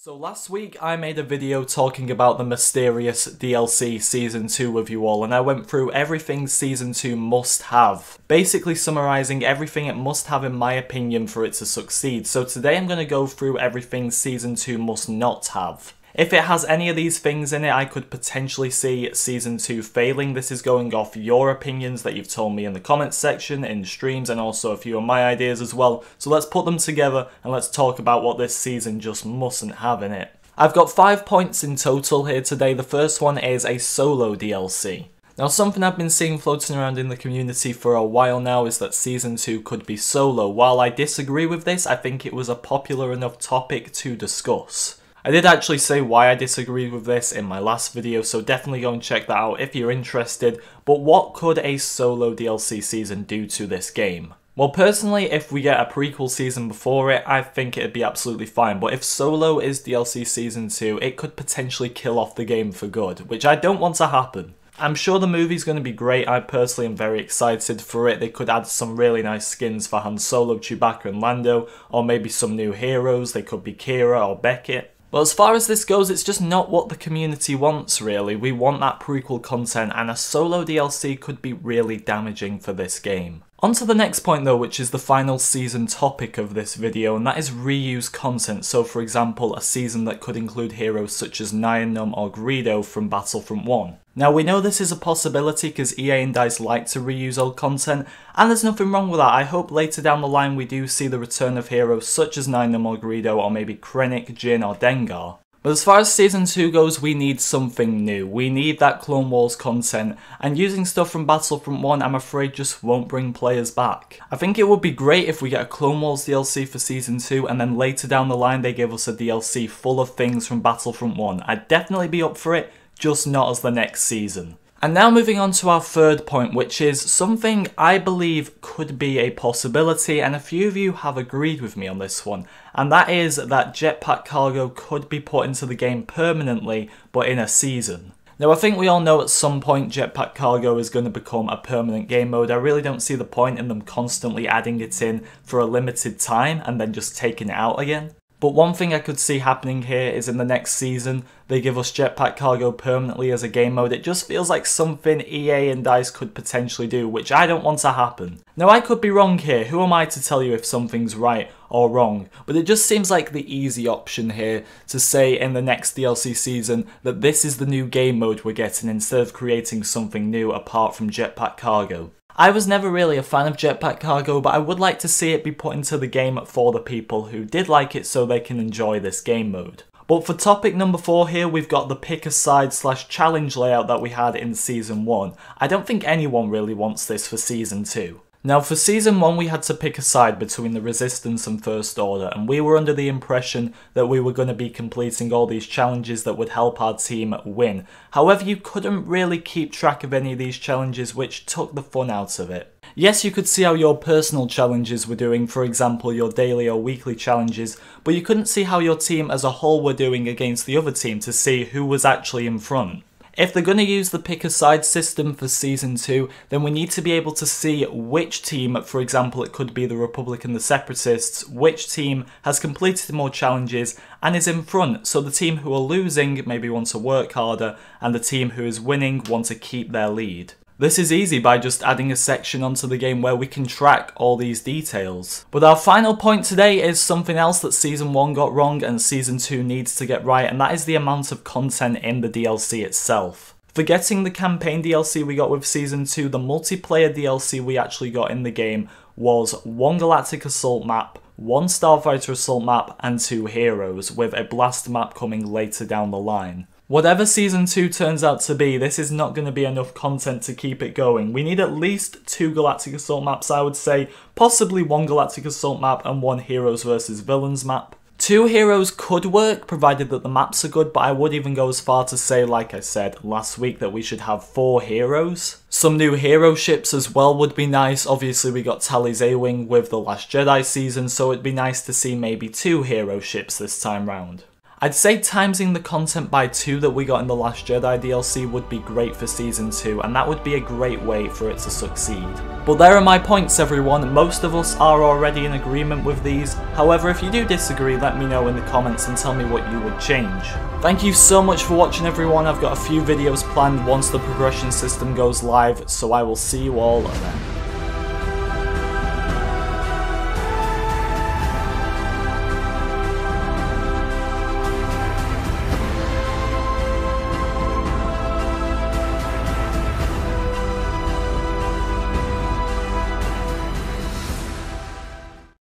So last week I made a video talking about the mysterious DLC Season 2 with you all, and I went through everything Season 2 must have. Basically summarising everything it must have in my opinion for it to succeed. So today I'm going to go through everything Season 2 must not have. If it has any of these things in it, I could potentially see Season 2 failing. This is going off your opinions that you've told me in the comments section, in streams, and also a few of my ideas as well. So let's put them together and let's talk about what this season just mustn't have in it. I've got 5 points in total here today. The first one is a solo DLC. Now, something I've been seeing floating around in the community for a while now is that Season 2 could be solo. While I disagree with this, I think it was a popular enough topic to discuss. I did actually say why I disagreed with this in my last video, so definitely go and check that out if you're interested. But what could a solo DLC season do to this game? Well, personally, if we get a prequel season before it, I think it'd be absolutely fine. But if solo is DLC Season 2, it could potentially kill off the game for good, which I don't want to happen. I'm sure the movie's going to be great. I personally am very excited for it. They could add some really nice skins for Han Solo, Chewbacca and Lando, or maybe some new heroes. They could be Kira or Beckett. But as far as this goes, it's just not what the community wants, really. We want that prequel content, and a solo DLC could be really damaging for this game. On to the next point though, which is the final season topic of this video, and that is reuse content. So for example, a season that could include heroes such as Nien Nunb or Greedo from Battlefront 1. Now we know this is a possibility because EA and DICE like to reuse old content, and there's nothing wrong with that. I hope later down the line we do see the return of heroes such as Nien Nunb or Greedo, or maybe Krennic, Jyn or Dengar. But as far as Season 2 goes, we need something new. We need that Clone Wars content, and using stuff from Battlefront 1 I'm afraid just won't bring players back. I think it would be great if we get a Clone Wars DLC for Season 2 and then later down the line they give us a DLC full of things from Battlefront 1. I'd definitely be up for it, just not as the next season. And now moving on to our third point, which is something I believe could be a possibility, and a few of you have agreed with me on this one, and that is that jetpack cargo could be put into the game permanently, but in a season. Now I think we all know at some point jetpack cargo is going to become a permanent game mode. I really don't see the point in them constantly adding it in for a limited time and then just taking it out again. But one thing I could see happening here is in the next season, they give us jetpack cargo permanently as a game mode. It just feels like something EA and DICE could potentially do, which I don't want to happen. Now I could be wrong here, who am I to tell you if something's right or wrong? But it just seems like the easy option here to say in the next DLC season that this is the new game mode we're getting instead of creating something new apart from jetpack cargo. I was never really a fan of jetpack cargo, but I would like to see it be put into the game for the people who did like it so they can enjoy this game mode. But for topic number 4 here, we've got the pick a side / challenge layout that we had in Season 1. I don't think anyone really wants this for Season 2. Now for Season 1 we had to pick a side between the Resistance and First Order, and we were under the impression that we were going to be completing all these challenges that would help our team win. However, you couldn't really keep track of any of these challenges, which took the fun out of it. Yes, you could see how your personal challenges were doing, for example your daily or weekly challenges, but you couldn't see how your team as a whole were doing against the other team to see who was actually in front. If they're going to use the pick a side system for Season 2, then we need to be able to see which team, for example it could be the Republic and the Separatists, which team has completed more challenges and is in front, so the team who are losing maybe want to work harder and the team who is winning want to keep their lead. This is easy by just adding a section onto the game where we can track all these details. But our final point today is something else that Season 1 got wrong and Season 2 needs to get right, and that is the amount of content in the DLC itself. Forgetting the campaign DLC we got with Season 2, the multiplayer DLC we actually got in the game was 1 Galactic Assault map, 1 Starfighter Assault map, and 2 heroes, with a blast map coming later down the line. Whatever Season 2 turns out to be, this is not going to be enough content to keep it going. We need at least 2 Galactic Assault maps, I would say, possibly 1 Galactic Assault map and 1 Heroes vs Villains map. 2 heroes could work, provided that the maps are good, but I would even go as far to say, like I said last week, that we should have 4 heroes. Some new hero ships as well would be nice. Obviously we got Tally's A-Wing with The Last Jedi season, so it'd be nice to see maybe 2 hero ships this time round. I'd say timesing the content by 2 that we got in the Last Jedi DLC would be great for Season 2, and that would be a great way for it to succeed. But there are my points, everyone. Most of us are already in agreement with these. However, if you do disagree, let me know in the comments and tell me what you would change. Thank you so much for watching, everyone. I've got a few videos planned once the progression system goes live, so I will see you all then.